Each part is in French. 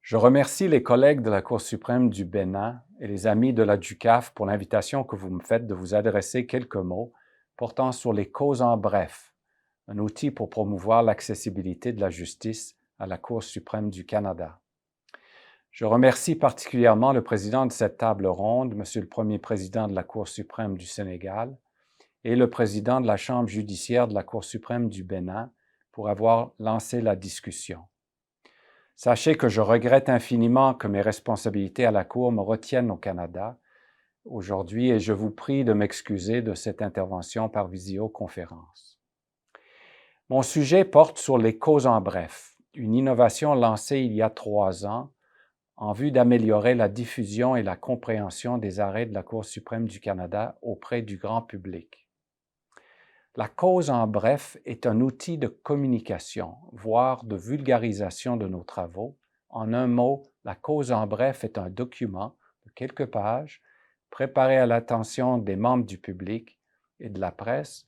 Je remercie les collègues de la Cour suprême du Bénin et les amis de la DUCAF pour l'invitation que vous me faites de vous adresser quelques mots portant sur les causes en bref, un outil pour promouvoir l'accessibilité de la justice à la Cour suprême du Canada. Je remercie particulièrement le président de cette table ronde, Monsieur le Premier président de la Cour suprême du Sénégal, et le président de la Chambre judiciaire de la Cour suprême du Bénin pour avoir lancé la discussion. Sachez que je regrette infiniment que mes responsabilités à la Cour me retiennent au Canada aujourd'hui et je vous prie de m'excuser de cette intervention par visioconférence. Mon sujet porte sur les causes en bref, une innovation lancée il y a 3 ans en vue d'améliorer la diffusion et la compréhension des arrêts de la Cour suprême du Canada auprès du grand public. La cause en bref est un outil de communication, voire de vulgarisation de nos travaux. En un mot, la cause en bref est un document de quelques pages préparé à l'attention des membres du public et de la presse.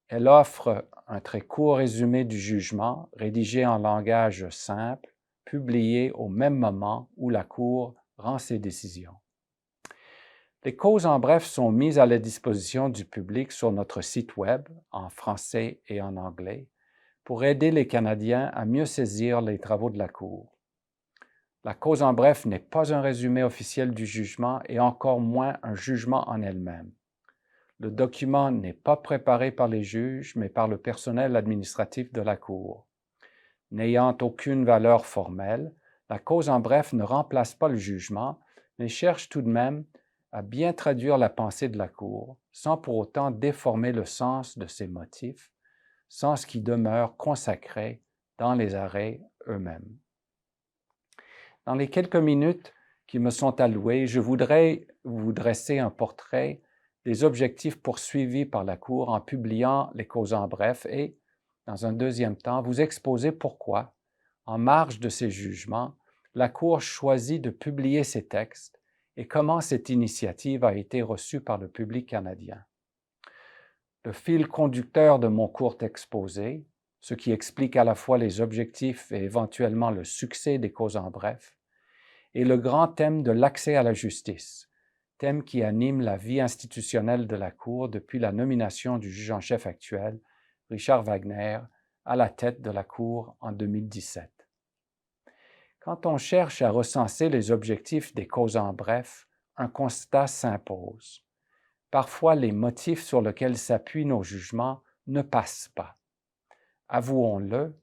Elle offre un très court résumé du jugement, rédigé en langage simple, publié au même moment où la Cour rend ses décisions. Les causes en bref sont mises à la disposition du public sur notre site web, en français et en anglais, pour aider les Canadiens à mieux saisir les travaux de la Cour. La cause en bref n'est pas un résumé officiel du jugement et encore moins un jugement en elle-même. Le document n'est pas préparé par les juges, mais par le personnel administratif de la Cour. N'ayant aucune valeur formelle, la cause en bref ne remplace pas le jugement, mais cherche tout de même à bien traduire la pensée de la Cour, sans pour autant déformer le sens de ses motifs, sens qui demeure consacré dans les arrêts eux-mêmes. Dans les quelques minutes qui me sont allouées, je voudrais vous dresser un portrait des objectifs poursuivis par la Cour en publiant les causes en bref et, dans un deuxième temps, vous exposer pourquoi, en marge de ces jugements, la Cour choisit de publier ces textes et comment cette initiative a été reçue par le public canadien. Le fil conducteur de mon court exposé, ce qui explique à la fois les objectifs et éventuellement le succès des causes en bref, est le grand thème de l'accès à la justice, thème qui anime la vie institutionnelle de la Cour depuis la nomination du juge en chef actuel, Richard Wagner, à la tête de la Cour en 2017. Quand on cherche à recenser les objectifs des causes en bref, un constat s'impose. Parfois, les motifs sur lesquels s'appuient nos jugements ne passent pas. Avouons-le,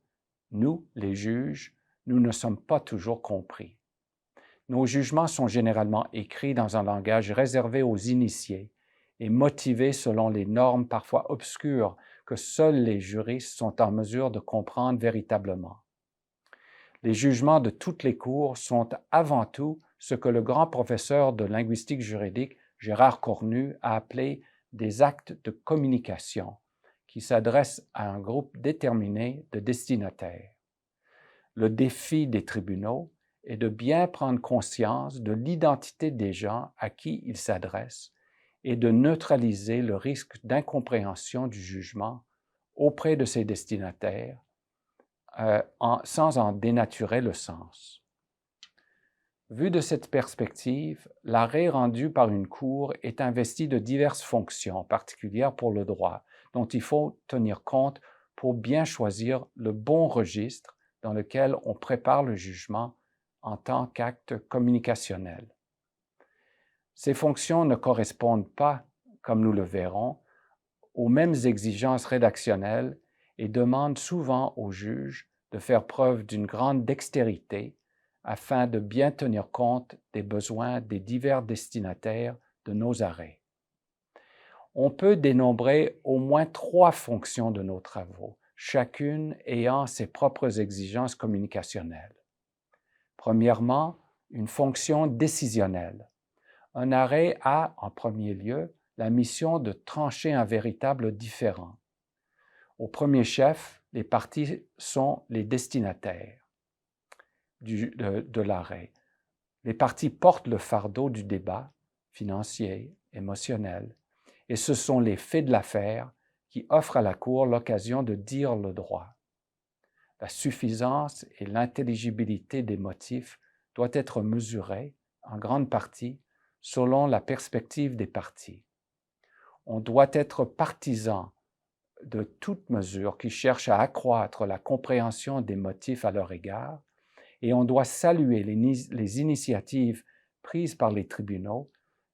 nous, les juges, nous ne sommes pas toujours compris. Nos jugements sont généralement écrits dans un langage réservé aux initiés et motivés selon les normes parfois obscures que seuls les juristes sont en mesure de comprendre véritablement. Les jugements de toutes les cours sont avant tout ce que le grand professeur de linguistique juridique Gérard Cornu a appelé des actes de communication qui s'adressent à un groupe déterminé de destinataires. Le défi des tribunaux est de bien prendre conscience de l'identité des gens à qui ils s'adressent et de neutraliser le risque d'incompréhension du jugement auprès de ses destinataires sans en dénaturer le sens. Vu de cette perspective, l'arrêt rendu par une cour est investi de diverses fonctions particulières pour le droit, dont il faut tenir compte pour bien choisir le bon registre dans lequel on prépare le jugement en tant qu'acte communicationnel. Ces fonctions ne correspondent pas, comme nous le verrons, aux mêmes exigences rédactionnelles et demandent souvent au juge de faire preuve d'une grande dextérité afin de bien tenir compte des besoins des divers destinataires de nos arrêts. On peut dénombrer au moins 3 fonctions de nos travaux, chacune ayant ses propres exigences communicationnelles. Premièrement, une fonction décisionnelle. Un arrêt a, en premier lieu, la mission de trancher un véritable différend. Au premier chef, les parties sont les destinataires de l'arrêt. Les parties portent le fardeau du débat financier, émotionnel, et ce sont les faits de l'affaire qui offrent à la Cour l'occasion de dire le droit. La suffisance et l'intelligibilité des motifs doit être mesurée, en grande partie, selon la perspective des parties. On doit être partisan de toute mesure qui cherche à accroître la compréhension des motifs à leur égard, et on doit saluer les initiatives prises par les tribunaux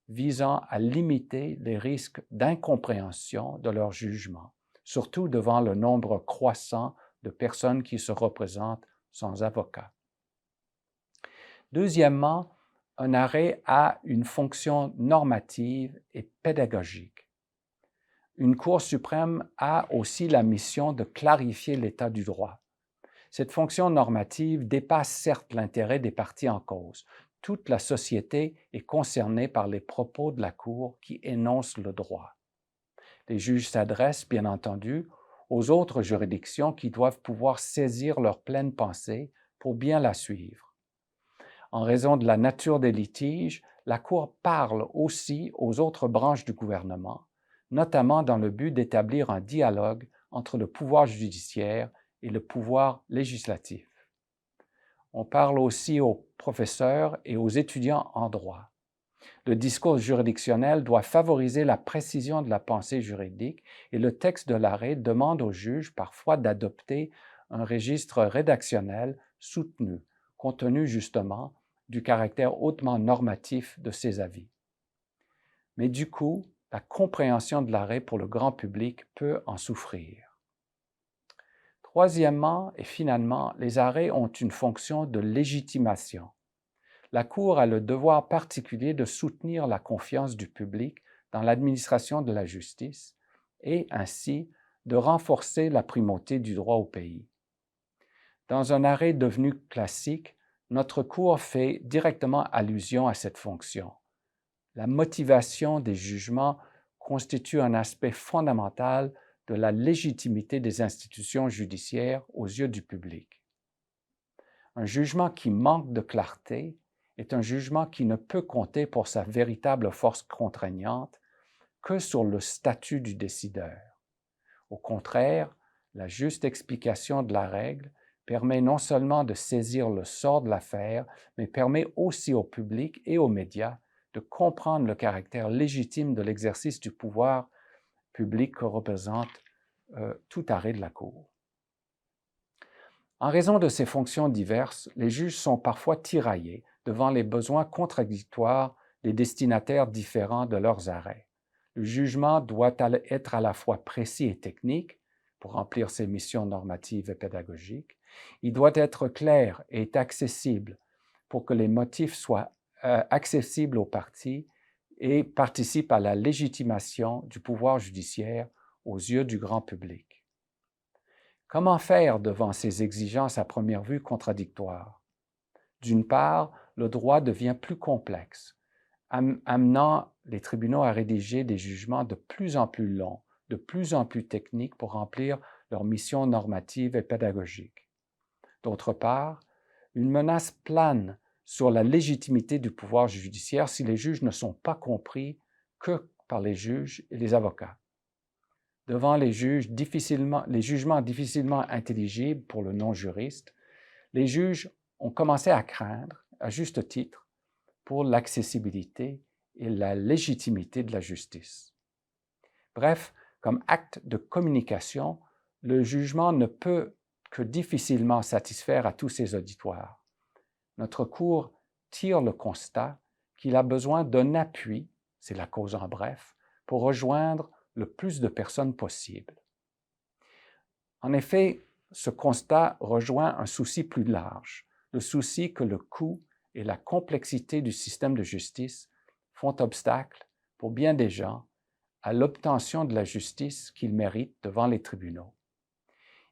visant à limiter les risques d'incompréhension de leur jugement, surtout devant le nombre croissant de personnes qui se représentent sans avocat. Deuxièmement, un arrêt a une fonction normative et pédagogique. Une Cour suprême a aussi la mission de clarifier l'état du droit. Cette fonction normative dépasse certes l'intérêt des parties en cause. Toute la société est concernée par les propos de la Cour qui énoncent le droit. Les juges s'adressent, bien entendu, aux autres juridictions qui doivent pouvoir saisir leur pleine pensée pour bien la suivre. En raison de la nature des litiges, la Cour parle aussi aux autres branches du gouvernement, notamment dans le but d'établir un dialogue entre le pouvoir judiciaire et le pouvoir législatif. On parle aussi aux professeurs et aux étudiants en droit. Le discours juridictionnel doit favoriser la précision de la pensée juridique et le texte de l'arrêt demande aux juges parfois d'adopter un registre rédactionnel soutenu, compte tenu justement du caractère hautement normatif de ces avis. Mais du coup, la compréhension de l'arrêt pour le grand public peut en souffrir. Troisièmement et finalement, les arrêts ont une fonction de légitimation. La Cour a le devoir particulier de soutenir la confiance du public dans l'administration de la justice et ainsi de renforcer la primauté du droit au pays. Dans un arrêt devenu classique, notre Cour fait directement allusion à cette fonction. La motivation des jugements constitue un aspect fondamental de la légitimité des institutions judiciaires aux yeux du public. Un jugement qui manque de clarté est un jugement qui ne peut compter pour sa véritable force contraignante que sur le statut du décideur. Au contraire, la juste explication de la règle permet non seulement de saisir le sort de l'affaire, mais permet aussi au public et aux médias de comprendre le caractère légitime de l'exercice du pouvoir public que représente tout arrêt de la Cour. En raison de ces fonctions diverses, les juges sont parfois tiraillés devant les besoins contradictoires des destinataires différents de leurs arrêts. Le jugement doit être à la fois précis et technique pour remplir ses missions normatives et pédagogiques. Il doit être clair et accessible pour que les motifs soient accessibles aux parties et participent à la légitimation du pouvoir judiciaire aux yeux du grand public. Comment faire devant ces exigences à première vue contradictoires? D'une part, le droit devient plus complexe, amenant les tribunaux à rédiger des jugements de plus en plus longs, de plus en plus techniques pour remplir leur mission normative et pédagogique. D'autre part, une menace plane sur la légitimité du pouvoir judiciaire si les juges ne sont pas compris que par les juges et les avocats. Devant les jugements difficilement intelligibles pour le non-juriste, les juges ont commencé à craindre, à juste titre, pour l'accessibilité et la légitimité de la justice. Bref, comme acte de communication, le jugement ne peut que difficilement satisfaire à tous ses auditoires. Notre Cour tire le constat qu'il a besoin d'un appui, c'est la cause en bref, pour rejoindre le plus de personnes possible. En effet, ce constat rejoint un souci plus large, le souci que le coût et la complexité du système de justice font obstacle, pour bien des gens, à l'obtention de la justice qu'ils méritent devant les tribunaux.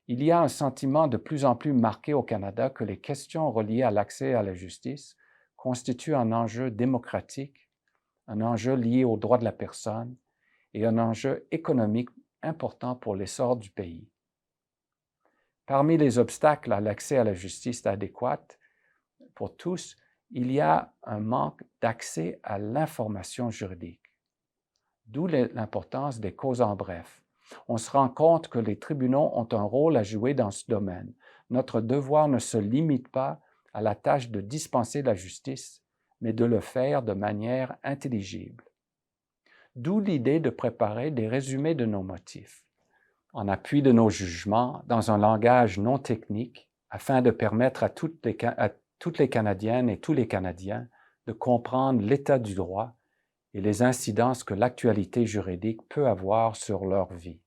Il y a un sentiment de plus en plus marqué au Canada que les questions reliées à l'accès à la justice constituent un enjeu démocratique, un enjeu lié aux droits de la personne et un enjeu économique important pour l'essor du pays. Parmi les obstacles à l'accès à la justice adéquate pour tous, il y a un manque d'accès à l'information juridique, d'où l'importance des causes en bref. On se rend compte que les tribunaux ont un rôle à jouer dans ce domaine. Notre devoir ne se limite pas à la tâche de dispenser la justice, mais de le faire de manière intelligible. D'où l'idée de préparer des résumés de nos motifs, en appui de nos jugements, dans un langage non technique, afin de permettre à toutes les Canadiennes et tous les Canadiens de comprendre l'état du droit et les incidences que l'actualité juridique peut avoir sur leur vie.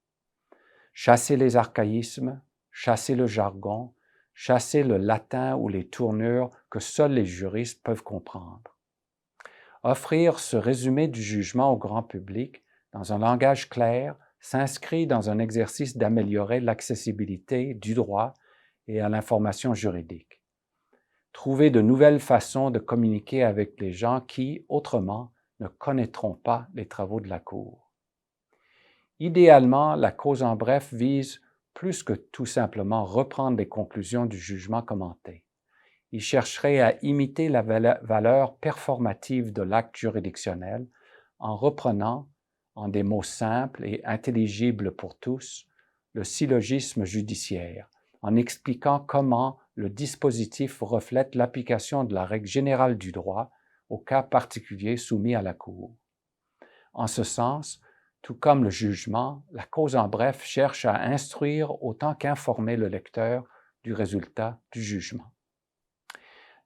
Chasser les archaïsmes, chasser le jargon, chasser le latin ou les tournures que seuls les juristes peuvent comprendre. Offrir ce résumé du jugement au grand public dans un langage clair s'inscrit dans un exercice d'améliorer l'accessibilité du droit et à l'information juridique. Trouver de nouvelles façons de communiquer avec les gens qui, autrement, ne connaîtront pas les travaux de la Cour. Idéalement, la cause en bref vise plus que tout simplement reprendre les conclusions du jugement commenté. Il chercherait à imiter la valeur performative de l'acte juridictionnel en reprenant, en des mots simples et intelligibles pour tous, le syllogisme judiciaire, en expliquant comment le dispositif reflète l'application de la règle générale du droit au cas particulier soumis à la Cour. En ce sens, tout comme le jugement, la cause en bref cherche à instruire autant qu'informer le lecteur du résultat du jugement.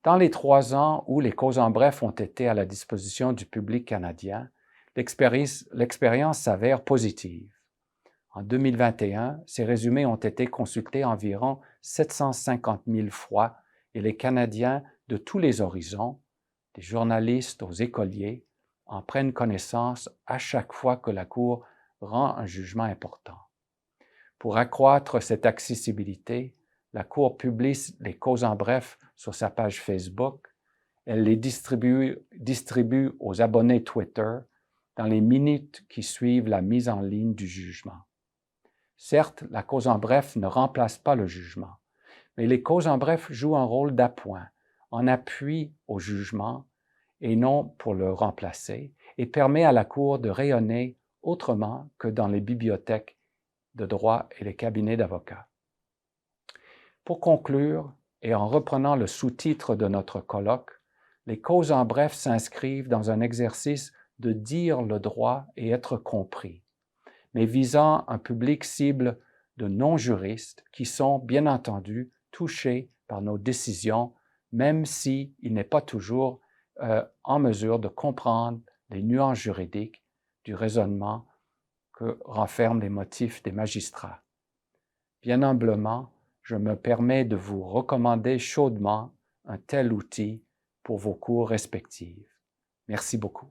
Dans les 3 ans où les causes en bref ont été à la disposition du public canadien, l'expérience s'avère positive. En 2021, ces résumés ont été consultés environ 750 000 fois et les Canadiens de tous les horizons, des journalistes aux écoliers, en prennent connaissance à chaque fois que la Cour rend un jugement important. Pour accroître cette accessibilité, la Cour publie les causes en bref sur sa page Facebook. Elle les distribue aux abonnés Twitter dans les minutes qui suivent la mise en ligne du jugement. Certes, la cause en bref ne remplace pas le jugement, mais les causes en bref jouent un rôle d'appoint, en appui au jugement et non pour le remplacer, et permet à la Cour de rayonner autrement que dans les bibliothèques de droit et les cabinets d'avocats. Pour conclure, et en reprenant le sous-titre de notre colloque, les causes en bref s'inscrivent dans un exercice de dire le droit et être compris, mais visant un public cible de non-juristes qui sont, bien entendu, touchés par nos décisions, même s'il n'est pas toujours en mesure de comprendre les nuances juridiques du raisonnement que renferment les motifs des magistrats. Bien humblement, je me permets de vous recommander chaudement un tel outil pour vos cours respectifs. Merci beaucoup.